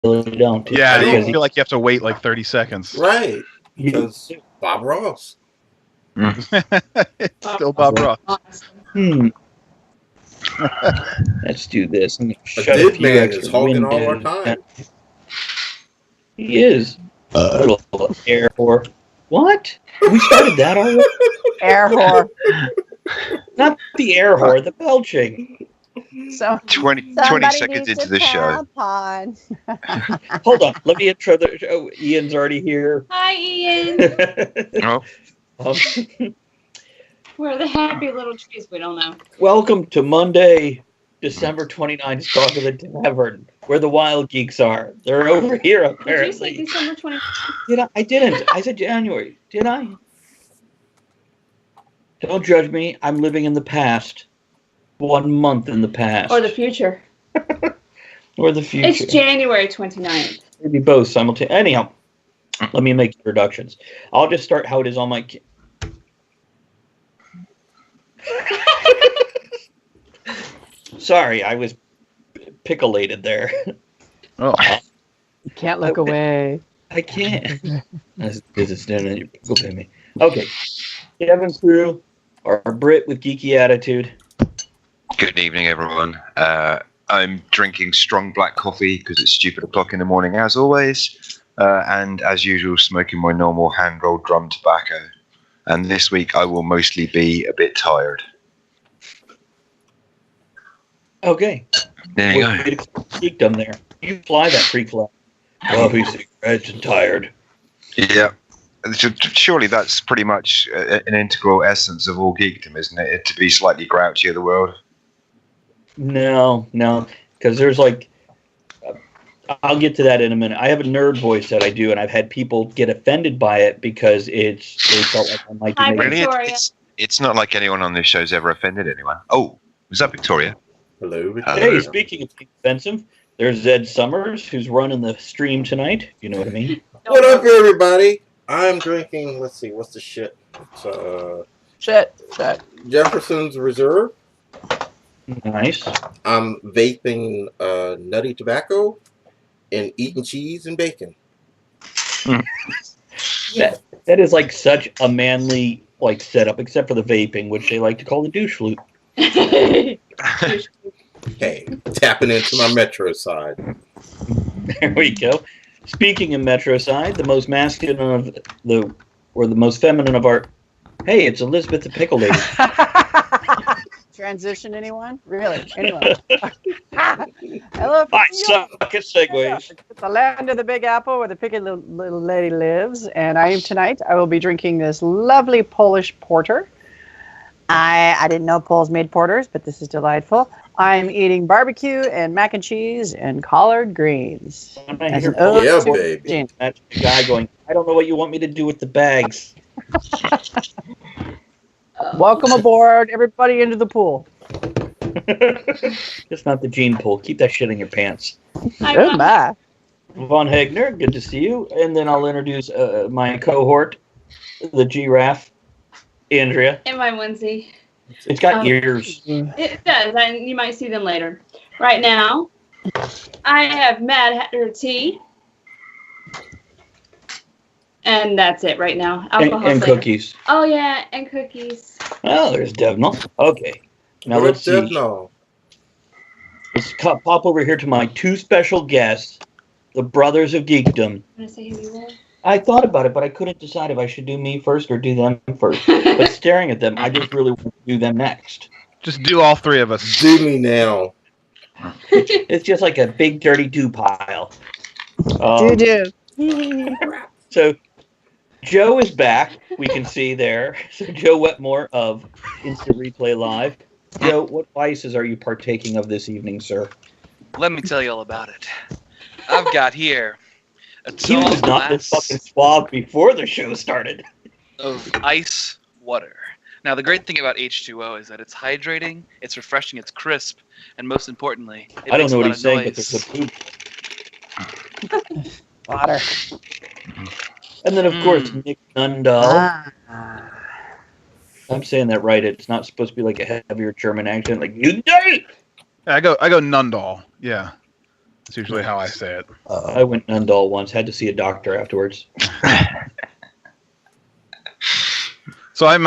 really don't. Yeah, you Because feel like you have to wait like 30 seconds. Right. Because Bob Ross. It's still Bob Ross. Let's do this. I'm gonna A shut a dead few man extra is hogging all our windows. time. He is. Little air whore. What? We started that already? Air whore. Not the air whore, the belching. So 20 somebody seconds needs into a the show. tampon. Hold on. Let me intro the show. Ian's already here. Hi, Ian. Oh, We're the happy little trees. We don't know. Welcome to Monday, December 29th, Talk of the Tavern, where the wild geeks are. They're over here, Did you say apparently. December 20th? Did I? I didn't. I said January. Did I? Don't judge me. I'm living in the past. 1 month in the past. Or the future? Or the future. It's January 29th. Maybe both simultaneously. Anyhow, let me make introductions. I'll just start how it is on my... Sorry, I was pickleated there. Oh. You can't look away. I can't. That's because it's down in your pickle me. Okay. Kevin Crew, our Brit with geeky attitude. good evening, everyone. I'm drinking strong black coffee because it's stupid o'clock in the morning, as always. And as usual, smoking my normal hand-rolled drum tobacco. And this week, I will mostly be a bit tired. Okay. There you go. Geekdom there. You fly that freak flag. Coffee, cigarettes, and tired. Yeah. Surely that's pretty much an integral essence of all geekdom, isn't it? To be slightly grouchy of the world. No, because there's like, I'll get to that in a minute. I have a nerd voice that I do, and I've had people get offended by it because they felt like I might be Hi, making... Victoria. It's not like anyone on this show's ever offended anyone. Oh, was that Victoria? Hello. Hey, speaking of being offensive, there's Zed Summers, who's running the stream tonight. You know what I mean? What up, everybody? I'm drinking, let's see, what's the shit? It's, Shit. Jefferson's Reserve. Nice. I'm vaping nutty tobacco and eating cheese and bacon. That is like such a manly like setup, except for the vaping, which they like to call the douche flute. Hey, tapping into my Metro side. There we go. Speaking of Metro side, the most masculine of the most feminine of our... Hey, it's Elizabeth the Pickle Lady. Transition, anyone? Really? Anyone? Hello. I suck at segues. It's the land of the Big Apple where the picky little lady lives. And I will be drinking this lovely Polish porter. I didn't know Poles made porters, but this is delightful. I'm eating barbecue and mac and cheese and collard greens. Yeah, baby. That's the guy going, I don't know what you want me to do with the bags. Welcome aboard, everybody, into the pool. It's not the gene pool. Keep that shit in your pants. Goodbye. Von Hegner, good to see you. And then I'll introduce my cohort, the giraffe, Andrea. In my onesie. It's got ears. It does, and you might see them later. Right now, I have Mad Hatter tea. And that's it right now. And cookies. Oh, yeah, and cookies. Oh, there's Devnal. Okay. Now let's see. Devnal? Let's pop over here to my two special guests, the Brothers of Geekdom. Want to say who you were? I thought about it, but I couldn't decide if I should do me first or do them first. But staring at them, I just really want to do them next. Just do all three of us. Do me now. It's just like a big dirty do pile. Do. So Joe is back. We can see there. So Joe Wetmore of Instant Replay Live. Joe, what vices are you partaking of this evening, sir? Let me tell you all about it. I've got here a He tall was not this glass fucking suave before the show started. of ice water. Now, the great thing about H2O is that it's hydrating, it's refreshing, it's crisp, and most importantly, it I don't makes know a what lot he's of saying, but noise. there's a poop. Water. And then, of course, Nick Nundahl. I'm saying that right. It's not supposed to be like a heavier German accent, like Nundahl. I go Nundahl. Yeah. That's usually how I say it. I went Nundall once. Had to see a doctor afterwards. So I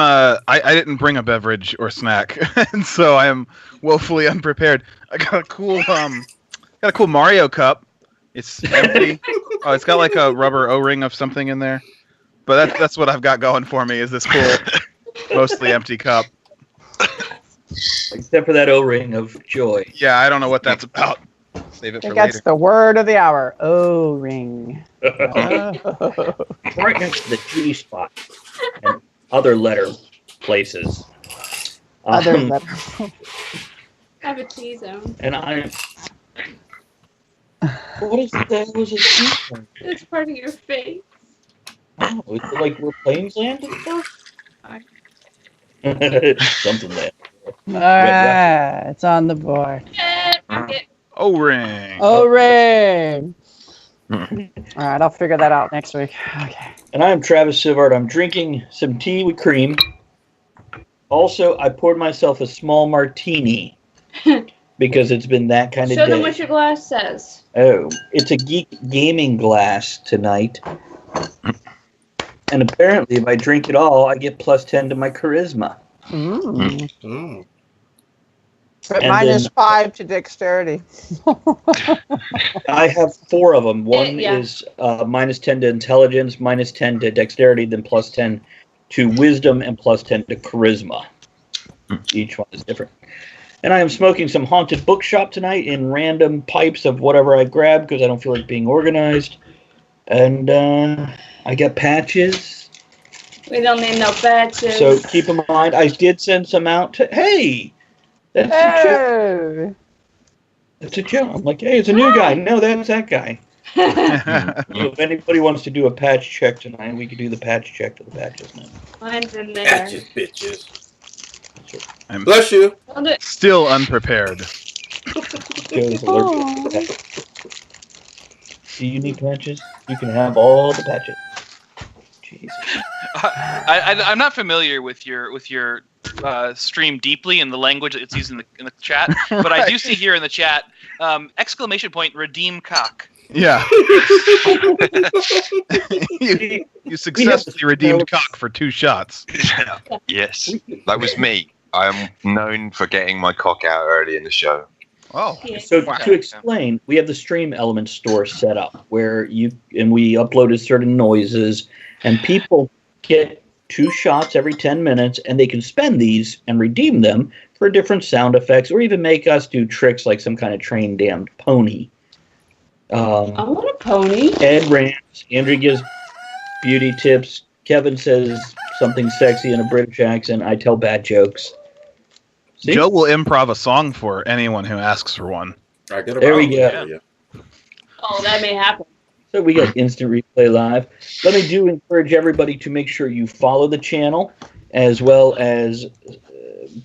didn't bring a beverage or snack, and so I am woefully unprepared. I got a cool Mario cup. It's empty. Oh, it's got like a rubber O-ring of something in there. But that's what I've got going for me is this cool, mostly empty cup. Except for that O-ring of joy. Yeah, I don't know what that's about. Save it I for think that's later. the word of the hour. O-ring. Right next to the G spot and other letter places. Other Um, letter. I have a T-zone. And I. What is that? Was a T-zone? It's part of your face. Oh, is it like where planes land and stuff? Something there. All right, it's on the board. O-ring. O-ring. All right, I'll figure that out next week. Okay. And I am Travis Sivart. I'm drinking some tea with cream. Also, I poured myself a small martini because it's been that kind of Show day. them what your glass says. Oh, it's a Geek gaming glass tonight. And apparently, if I drink it all, I get plus 10 to my charisma. Mm. But And minus then- 5 to dexterity. I have 4 of them. One Yeah. is minus 10 to intelligence, minus 10 to dexterity, then plus 10 to wisdom, and plus 10 to charisma. Each one is different. And I am smoking some Haunted Bookshop tonight in random pipes of whatever I grab because I don't feel like being organized. And I got patches. We don't need no patches. So keep in mind, I did send some out to. Hey! That's a joke. Hey! It's a joke. I'm like, hey, it's a new guy. No, that's that guy. So if anybody wants to do a patch check tonight, we could do the patch check to the patches now. Mine's in there. Patches, bitches. I'm Bless you. I'll do it. still unprepared. Joe's allergic to patches. Do you need patches? You can have all the patches. Jeez. I'm not familiar with your stream deeply in the language that it's used in the chat, but I do see here in the chat exclamation point redeem cock. Yeah. you successfully redeemed cock for 2 shots. Yes, that was me. I am known for getting my cock out early in the show. Oh. Yeah. So Wow. to explain, we have the Stream Element store set up where we uploaded certain noises, and people get 2 shots every 10 minutes, and they can spend these and redeem them for different sound effects, or even make us do tricks like some kind of trained damned pony. I want a pony. Ed rants. Andrew gives beauty tips. Kevin says something sexy in a British accent. I tell bad jokes. See? Joe will improv a song for anyone who asks for one. I get a There we bottle go. for you. Oh, that may happen. So we got instant replay live. Let me encourage everybody to make sure you follow the channel as well as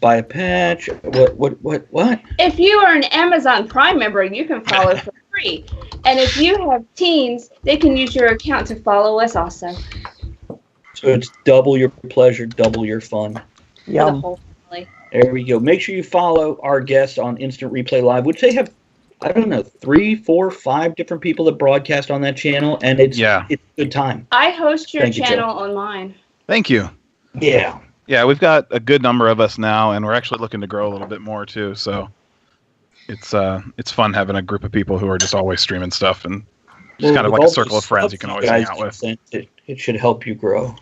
buy a patch. What? If you are an Amazon Prime member, you can follow for free. And if you have teens, they can use your account to follow us also. So it's double your pleasure, double your fun. For the Yum. whole family. There we go. Make sure you follow our guests on Instant Replay Live, which they have, I don't know, 3, 4, 5 different people that broadcast on that channel, and it's a good time. I host your Thank you, Joe. channel on mine. Thank you. Yeah. Yeah, we've got a good number of us now, and we're actually looking to grow a little bit more too. So it's fun having a group of people who are just always streaming stuff, and just kind of with like a all circle the of friends stuff you can always hang out with. sent, it should help you grow.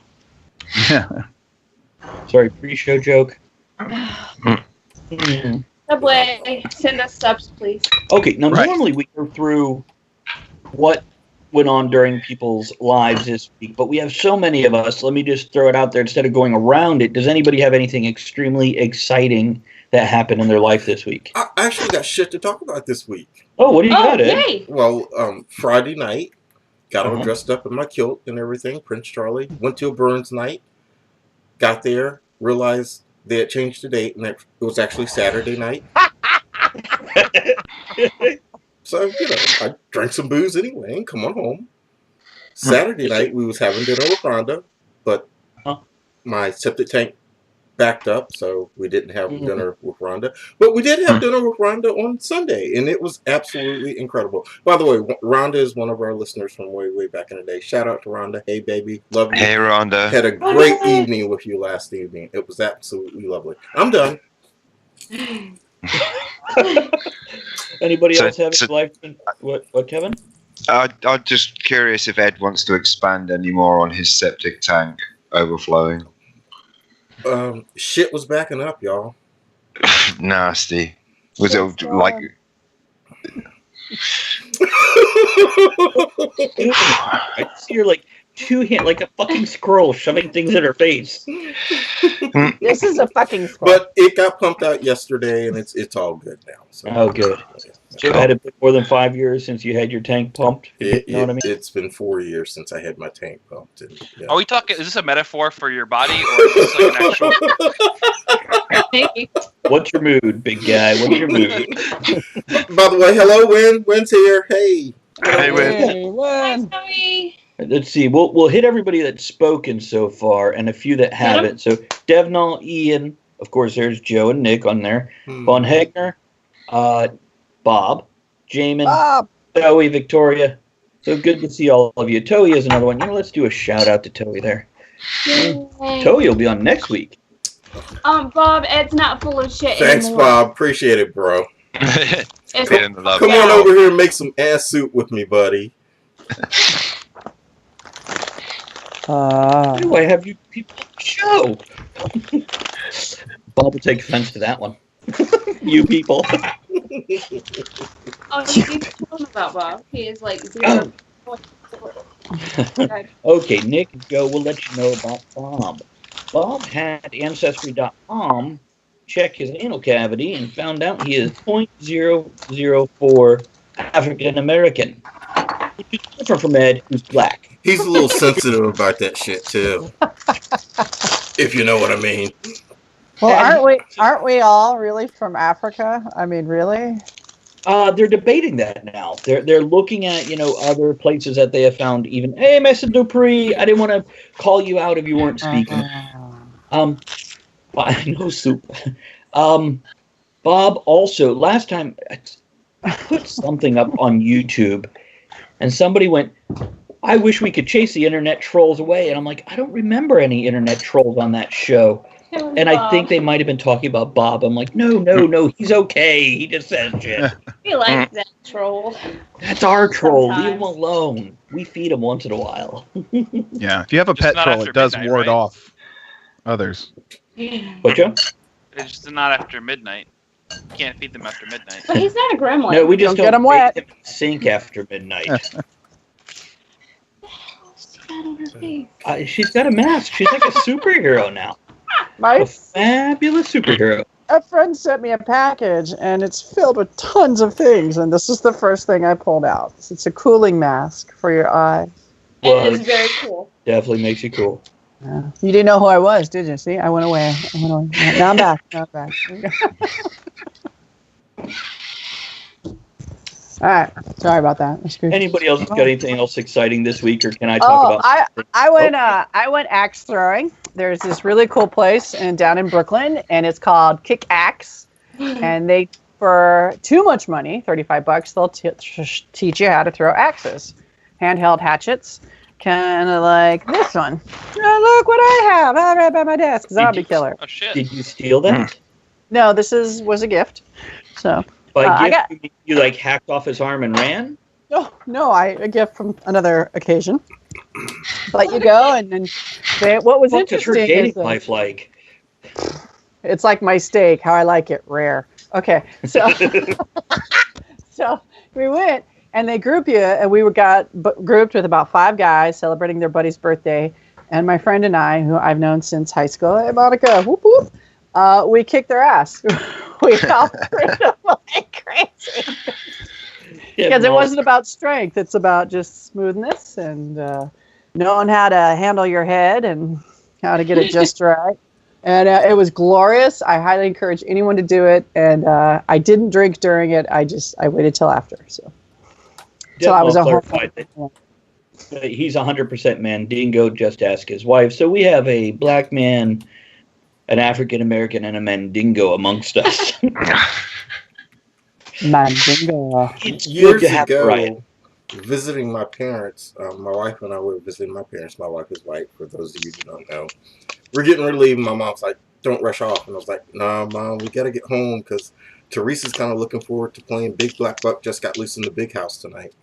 Yeah. Sorry, pre-show joke. Subway, send us subs, please. Okay, now Right. normally we go through what went on during people's lives this week, but we have so many of us. Let me just throw it out there instead of going around it. Does anybody have anything extremely exciting that happened in their life this week? I actually got shit to talk about this week. Oh, what do you Oh, got, Ed? yay! Well, Friday night, got all Uh-huh. dressed up in my kilt and everything, Prince Charlie. Went to a Burns night. Got there, realized they had changed the date, and it was actually Saturday night. So, I drank some booze anyway and come on home. Saturday night, we was having dinner with Rhonda, but Huh? my septic tank backed up, so we didn't have dinner with Rhonda. But we did have dinner with Rhonda on Sunday, and it was absolutely incredible. By the way, Rhonda is one of our listeners from way, way back in the day. Shout out to Rhonda. Hey, baby. Love you. Hey, Rhonda. Had a great evening with you last evening. It was absolutely lovely. I'm done. Anybody else have any life? What, Kevin? I'm just curious if Ed wants to expand any more on his septic tank overflowing. Shit was backing up, y'all. Nasty. Was it like... I see her like two hand, like a fucking squirrel shoving things in her face. This is a fucking squirrel. But it got pumped out yesterday, and it's all good now. So. Oh, good. So had it been more than 5 years since you had your tank pumped? You know what I mean? It's been 4 years since I had my tank pumped. And, yeah. Are we talking? Is this a metaphor for your body, or is this like an actual? What's your mood, big guy? What's your mood? By the way, hello, Win. Win's here. Hey. Hey, Win. Hey, Win. Let's see. We'll hit everybody that's spoken so far, and a few that haven't. So Devnall, Ian, of course. There's Joe and Nick on there. Von Hegner, Bob, Jamin, Toey, Victoria. So good to see all of you. Toey is another one. Let's do a shout out to Toey there. Toey will be on next week. Bob, Ed's not full of shit Thanks, anymore. Bob. Appreciate it, bro. Feeling the love. Come on over here and make some ass soup with me, buddy. Why do I have you people on the show? Bob will take offense to that one. You people. Oh, you need to tell him about Bob. He is like 0. Okay, Nick and Joe will let you know about Bob. Bob had Ancestry.com check his anal cavity and found out he is 0.004 African American, which is different from Ed, who's black. He's a little sensitive about that shit too, if you know what I mean. Well, aren't we all really from Africa? I mean, really? They're debating that now. They're looking at other places that they have found. Even hey, Mr. Dupree, I didn't want to call you out if you weren't speaking. No soup. Bob also last time I put something up on YouTube, and somebody went, I wish we could chase the internet trolls away. And I'm like, I don't remember any internet trolls on that show. And I think they might have been talking about Bob. I'm like, no, he's okay. He just says shit. We like that troll. That's our troll. Sometimes. Leave him alone. We feed him once in a while. Yeah, if you have a Just pet not troll, after it does midnight, ward right? off others. What, Joe? It's just not after midnight. You can't feed them after midnight. But he's not a gremlin. No, we just Don't get him make wet. him sink after midnight. On her face. She's got a mask. She's like a superhero now. A fabulous superhero. A friend sent me a package, and it's filled with tons of things, and this is the first thing I pulled out. It's a cooling mask for your eyes. Well, It is very cool. definitely makes you cool. Yeah. You didn't know who I was, did you? See, I went away. Now I'm back. All right. Sorry about that. Anybody else got anything else exciting this week, or can I talk about? I went axe throwing. There's this really cool place down in Brooklyn, and it's called Kick Axe, and they for too much money, $35, they'll teach you how to throw axes, handheld hatchets, kind of like this one. Oh, look what I have! I have it right by my desk. Zombie killer. Oh shit! Did you steal that? No, this was a gift. So. By gift, you like hacked off his arm and ran? No, a gift from another occasion. But you go, and then what was What's her interesting dating is life like? it's like my steak, how I like it, rare. Okay, so so we went, and they group you, and we got grouped with about 5 guys celebrating their buddy's birthday, and my friend and I, who I've known since high school, hey Monica, whoop whoop, we kicked their ass. We all threw them like crazy. Because it wasn't about strength. It's about just smoothness and knowing how to handle your head and how to get it just right. And it was glorious. I highly encourage anyone to do it. And I didn't drink during it. I waited till after. So I was clarified that he's 100% Mandingo. Just ask his wife. So we have a black man an African American and a Mandingo amongst us. Mandingo. It's good Years to have ago, variety. visiting my parents, my wife and I were visiting my parents. My wife is white, for those of you who don't know. We're getting ready to leave. My mom's like, don't rush off. And I was like, nah, Mom, we got to get home because Teresa's kind of looking forward to playing Big Black Buck Just Got Loose in the Big House tonight.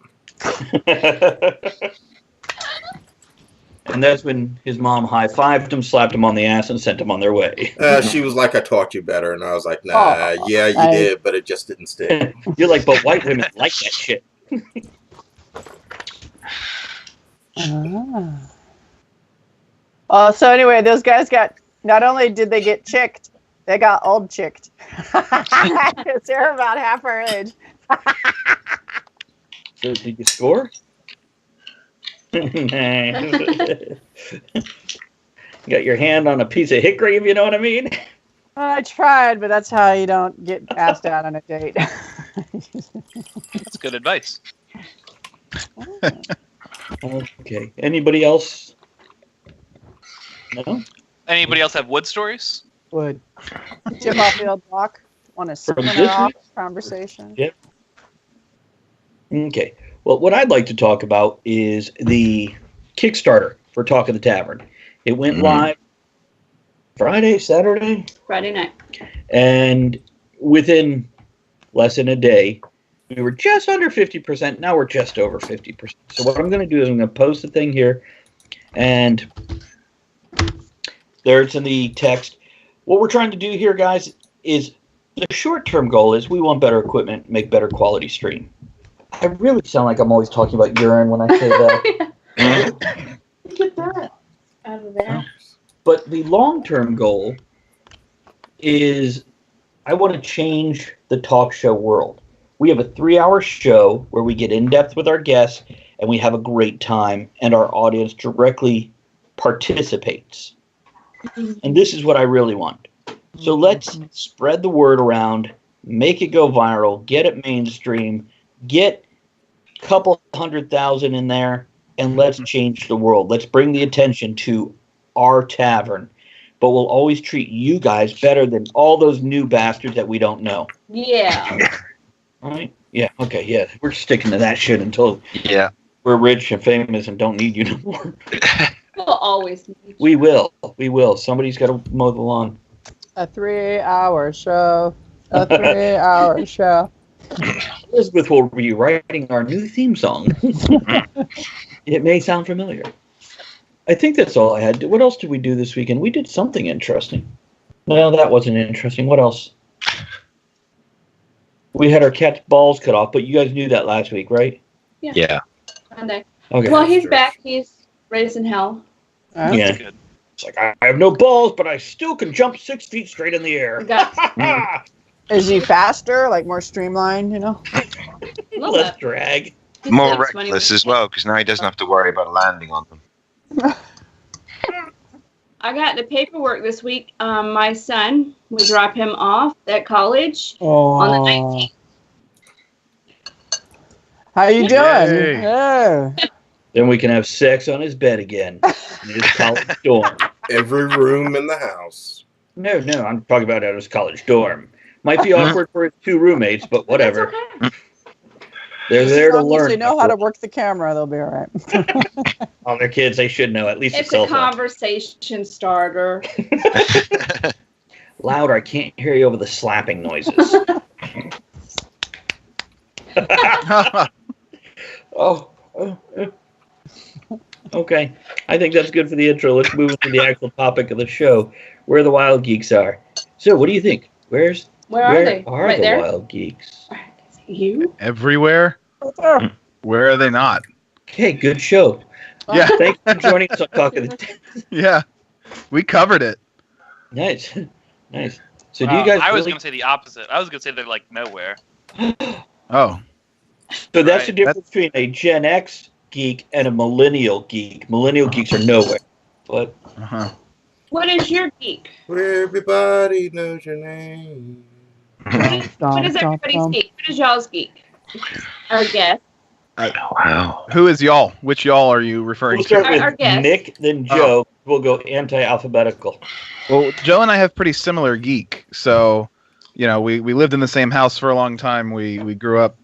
And that's when his mom high-fived him, slapped him on the ass, and sent him on their way. She was like, I taught you better. And I was like, nah, yeah, you did, but it just didn't stick. You're like, but white women like that shit. So anyway, those guys got, not only did they get chicked, they got old chicked. They're about half our age. So did you score? You got your hand on a piece of hickory, if you know what I mean. I tried, but that's how you don't get asked out on a date. That's good advice. Okay. Anybody else? No? Anybody else have wood stories? Would Jim Field walk on a From seminar this off week? conversation? Yep. Okay. Well, what I'd like to talk about is the Kickstarter for Talk of the Tavern. It went live Friday, Saturday, Friday night. and within less than a day, we were just under 50%. Now we're just over 50%. So what I'm going to do is I'm going to post the thing here, and there it's in the text. What we're trying to do here, guys, is the short-term goal is we want better equipment, make better quality stream. I really sound like I'm always talking about urine when I say that. Get that out of there. But the long-term goal is I want to change the talk show world. We have a 3-hour show where we get in-depth with our guests and we have a great time and our audience directly participates. And this is what I really want. So let's spread the word around, make it go viral, get it mainstream, get a couple 100,000 in there, and let's change the world. Let's bring the attention to our tavern. But we'll always treat you guys better than all those new bastards that we don't know. Yeah. All right? Yeah, okay, yeah. We're sticking to that shit until Yeah. we're rich and famous and don't need you no more. We'll always need you. We will. We will. Somebody's got to mow the lawn. A 3-hour show. A 3-hour show. Elizabeth will be writing our new theme song. It may sound familiar. I think that's all I had. What else did we do this weekend? We did something interesting. No, that wasn't interesting. What else? We had our cat's balls cut off, but you guys knew that last week, right? Yeah. Monday. Okay. Well, he's back. He's raising hell. Yeah. Good. It's like, I have no balls, but I still can jump 6 feet straight in the air. We got Is he faster, like more streamlined, you know? a little Less bit. drag. He More thinks when he reckless was- as well, because now he doesn't have to worry about landing on them. I got the paperwork this week. My son, we drop him off at college on the 19th. How you doing? Yay. Yeah. Then we can have sex on his bed again. In his college dorm. Every room in the house. No, I'm talking about at his college dorm. Might be awkward for his 2 roommates, but whatever. That's okay. They're there to As long as learn. they know how to work the camera, they'll be all right. All their kids, they should know at least It's a cell a phone. conversation starter. Louder, I can't hear you over the slapping noises. Oh. Okay. I think that's good for the intro. Let's move into the actual topic of the show, where the wild geeks are. So, what do you think? Where are they? Are Right the there? wild geeks? You? Everywhere? Where are they not? Okay, good show. Yeah, Thanks for joining us on Talk of the yeah. We covered it. Nice. Nice. So, do you guys I was really... going to say the opposite. I was going to say they're like nowhere. Oh, So that's Right. the difference between a Gen X geek and a millennial geek. Millennial geeks are nowhere. But uh-huh. What is your geek? Where everybody knows your name. What is everybody's geek? What is y'all's geek? Our guest. Wow. Who is y'all? Which y'all are you referring We'll to? start Our with guest. Nick, then Joe. We'll go anti-alphabetical. Well, Joe and I have pretty similar geek. So, we lived in the same house for a long time. We grew up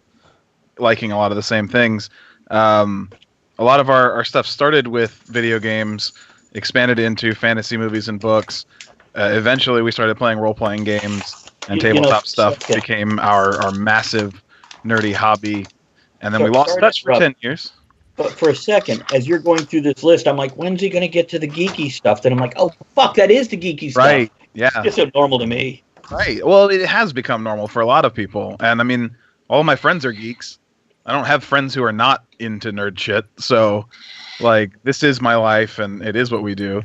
liking a lot of the same things. A lot of our stuff started with video games, expanded into fantasy movies and books. Eventually, we started playing role-playing games, and tabletop stuff became our massive nerdy hobby. And then we lost touch for 10 years. But for a second, as you're going through this list, I'm like, when's he going to get to the geeky stuff? Then I'm like, oh, fuck, that is the geeky stuff. Right, yeah. It's so normal to me. Right. Well, it has become normal for a lot of people. And I mean, all my friends are geeks. I don't have friends who are not into nerd shit. So, this is my life, and it is what we do.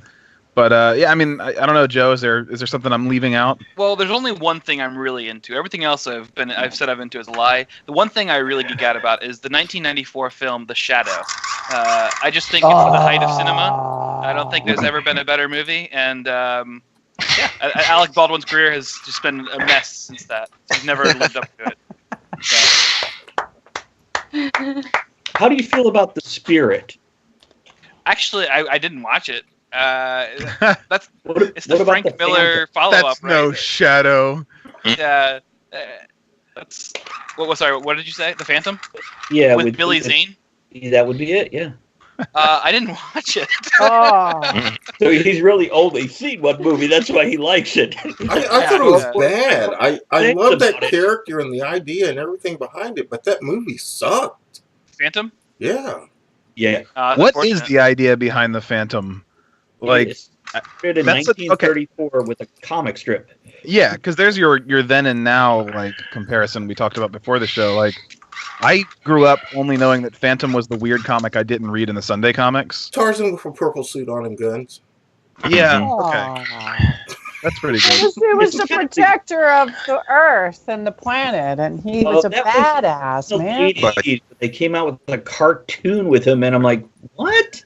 But yeah, I mean, I don't know, Joe. Is there something I'm leaving out? Well, there's only one thing I'm really into. Everything else I've said I'm into is a lie. The one thing I really geek out about is the 1994 film The Shadow. I just think it's the height of cinema. I don't think there's ever been a better movie, and Alec Baldwin's career has just been a mess since that. He's never lived up to it. So. How do you feel about The Spirit? Actually, I didn't watch it. It's the about Frank the Miller follow-up. That's no right? Shadow. Yeah. That's. Sorry. What did you say? The Phantom? Yeah, with Billy Zane. That would be it. Yeah. I didn't watch it. Oh. So he's really old. He's seen one movie. That's why he likes it. I thought it was bad. I love that about it. character and the idea and everything behind it, but that movie sucked. Phantom? Yeah. Yeah. What is the idea behind the Phantom? It's created in that's 1934 with a comic strip. Yeah, because there's your then and now comparison we talked about before the show. I grew up only knowing that Phantom was the weird comic I didn't read in the Sunday comics. Tarzan with a purple suit on and guns. Yeah, Aw. okay, that's pretty good. It was the protector of the Earth and the planet, and he was a that was badass, So man. 80s, they came out with a cartoon with him, and I'm like, what?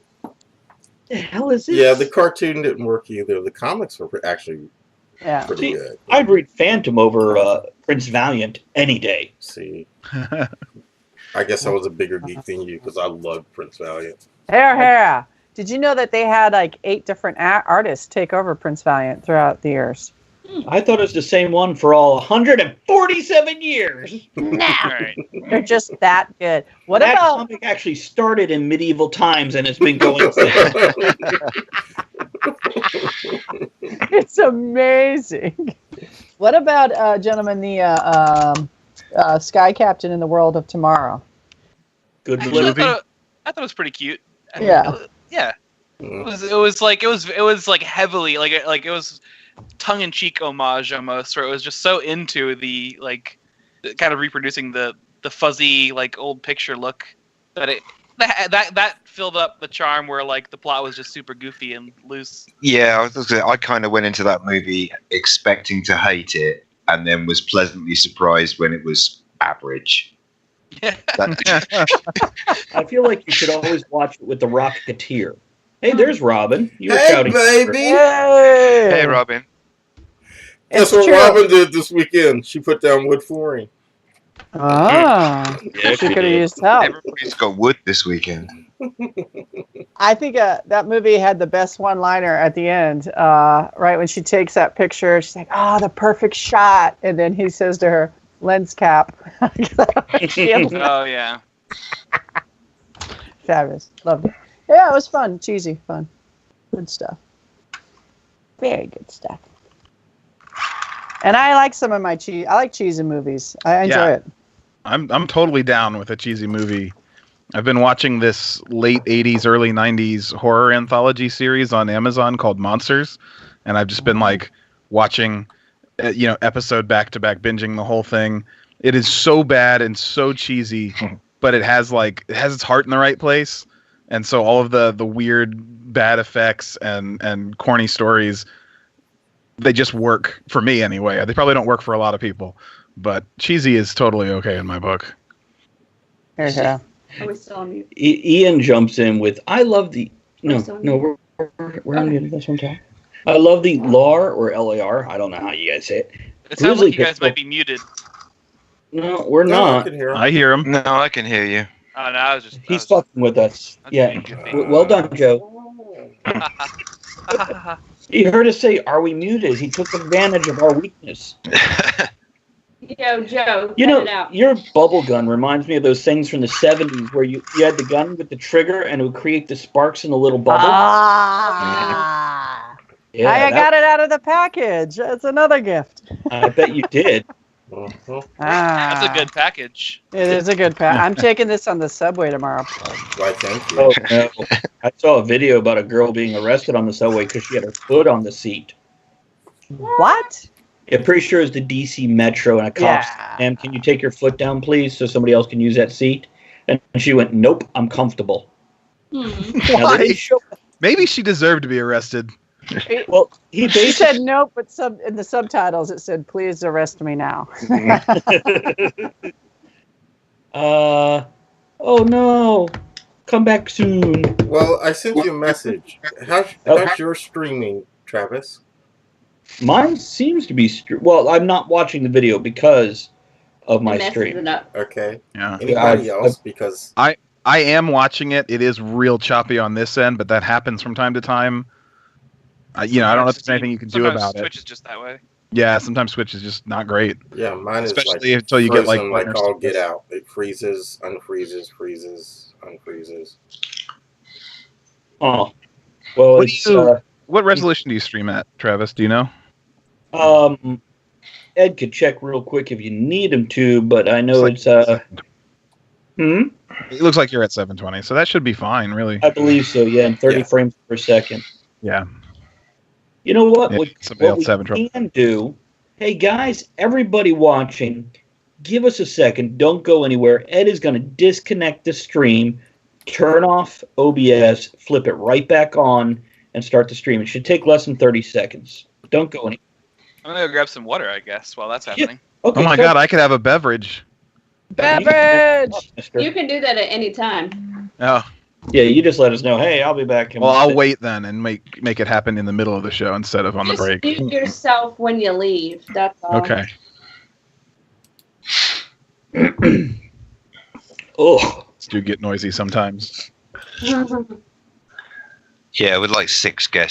The hell is this? Yeah, the cartoon didn't work either. The comics were actually Yeah. pretty See, good. I'd read Phantom over Prince Valiant any day. See, I guess I was a bigger geek than you because I loved Prince Valiant. Here. Did you know that they had 8 different artists take over Prince Valiant throughout the years? I thought it was the same one for all 147 years. Right. They're just that good. What That about comic actually started in medieval times, and it's been going since. It's amazing. What about, gentlemen, the Sky Captain in the World of Tomorrow? Good Actually, movie. I thought it was pretty cute. Yeah. Yeah. It was heavily it was tongue-in-cheek homage almost, where it was just so into the kind of reproducing the fuzzy old picture look that filled up the charm where the plot was just super goofy and loose. Yeah, I kind of went into that movie expecting to hate it, and then was pleasantly surprised when it was average. Yeah. I feel like you should always watch it with the Rocketeer. Hey, there's Robin. You were Hey, shouting. baby! Hey, Robin. That's It's what true. Robin did this weekend. She put down wood flooring. Ah, Yeah, she she could have did. used help. Everybody's got wood this weekend. I think that movie had the best one-liner at the end, right when she takes that picture. She's like, "Oh, the perfect shot," and then he says to her, "Lens cap." Oh yeah. Fabulous, loved it. Yeah, it was fun, cheesy, fun, good stuff. Very good stuff. And I like some of my cheese. I like cheesy movies. I enjoy it. I'm totally down with a cheesy movie. I've been watching this late 80s, early 90s horror anthology series on Amazon called Monsters, and I've just been watching episode back to back, binging the whole thing. It is so bad and so cheesy, but it has its heart in the right place. And so all of the weird bad effects and corny stories, they just work for me anyway. They probably don't work for a lot of people, but cheesy is totally okay in my book. Here you go. Are we still on mute? Ian jumps in with, "I love the we're on mute this one time. I love the LAR or LAR. I don't know how you guys say it. It sounds Grizzly like you guys pistol. might be muted. No, we're No, I not. could hear him. I hear him. No, I can hear you. Oh, no, I was just. He's fucking with us. That's Yeah. being goofy. Well done, Joe. He heard us say, "Are we muted?" He took advantage of our weakness. Joe, You cut know, it out. your bubble gun reminds me of those things from the 70s where you had the gun with the trigger and it would create the sparks in the little bubble. Ah. Yeah, I got it out of the package. It's another gift. I bet you did. Mhm. That's a good package. It is a good pack. I'm taking this on the subway tomorrow. Why, thank you. Oh, no. I saw a video about a girl being arrested on the subway because she had her foot on the seat. What? I'm pretty sure it's the DC Metro, and a cop said, Yeah. "Ma'am, can you take your foot down, please, so somebody else can use that seat?" And she went, "Nope, I'm comfortable." Now, they Why? didn't show- Maybe she deserved to be arrested. Well, he She basically said nope, but in the subtitles it said, "Please arrest me now." oh no, come back soon. Well, I sent you a message. How's your streaming, Travis? Mine seems to be well. I'm not watching the video because of my It messes stream. it up. Okay. Yeah. Anybody else? Because I am watching it. It is real choppy on this end, but that happens from time to time. I don't know if there's anything you can do Sometimes about Twitch it. is just that way. Yeah, sometimes Switch is just not great. yeah, mine is Especially like until you get like frozen, winter all stuff. get out. It freezes, unfreezes, freezes, unfreezes. Oh, well, What it's do you- What resolution do you stream at, Travis? Do you know? Ed could check real quick if you need him to, but I know It's it's It looks like you're at 720, so that should be fine, really. I believe so. Yeah, and 30 Yeah. frames per second. Yeah. You know what? Yeah, What somebody what else having we trouble. can do? Hey guys, everybody watching, give us a second. Don't go anywhere. Ed is going to disconnect the stream, turn off OBS, flip it right back on, and start the stream. It should take less than 30 seconds. Don't go anywhere. I'm gonna go grab some water, I guess, while that's happening. Okay, Oh my so- god, I could have a beverage. Beverage. Mister. You can do that at any time. Oh, Yeah, you just let us know. Hey, I'll be back. in well, a I'll minute." wait then and make it happen in the middle of the show instead of on the Just break. mute yourself when you leave. That's all. Okay. Oh, It's do get noisy sometimes. Yeah, with like 6 guests.